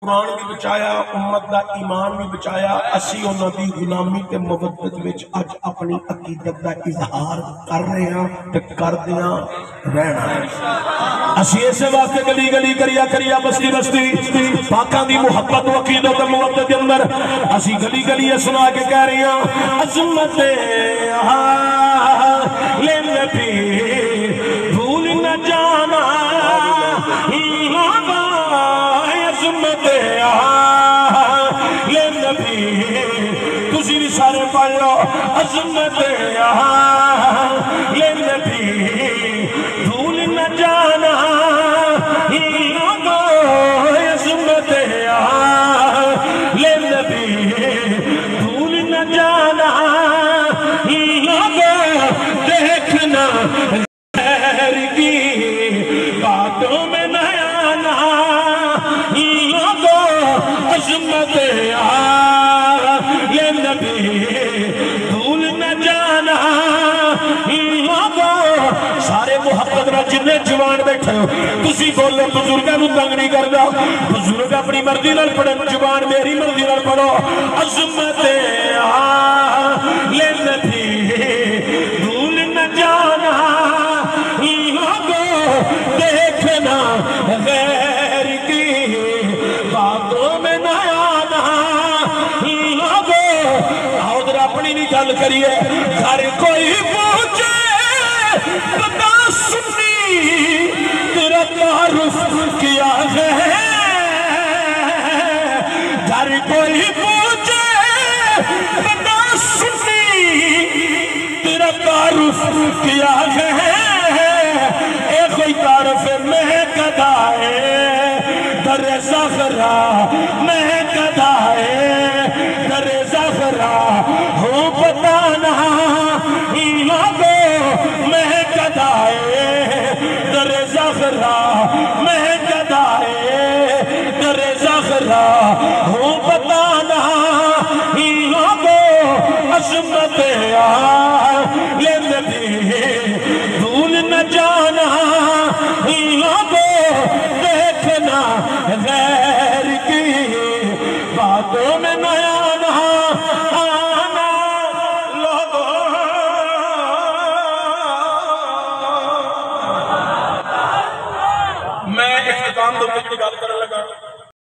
قرآن بھی بچایا، امت دا ایمان بھی بچایا، اسی انہاں دی غلامی تے مودت وچ اج اپنی عقیدت دا اظہار کر رہے ہیں تے کردیاں رہنا ہے۔ اسی ایسے واسطے گلی گلی کریا کریا بستی بستی پاکاں دی محبت و عقیدت تے مودت دے اندر اسی گلی گلی سنا کے کہہ رہے ہیں عظمت لے نبی بھول نہ جانا تسی بھی سارے پڑھ لو عظمت لے نبی بھول نہ جانا عظمت لے نبی بھول نہ جانا دیکھنا غیر کی باتوں میں نہ آنا عظمت یہ نبی بھول نہ جانا سارے محبت میں جنہیں جوان بیٹھے ہو تسی بولو بزرگاں نو تنگ نہیں کردا بزرگ اپنی مرضی نال پڑھن جوان میری مرضی نال پڑھو عظمت یہ نبی بھول نہ جانا دیکھنا غیر کی باتوں میں نہ آنا ادھر اپنی نہیں گل کریے ہر کوئی پوچھے بتا سنی تیرا تعارف کیا ہے ہر کوئی پوچھے بتا سنی تیرا تعارف کیا ہے اے کوئی تعارف میں کدا ہے در زہرا میں کدا ہے در زہرا ہوں بتانا لوگو میں کدا ہے در زہرا میں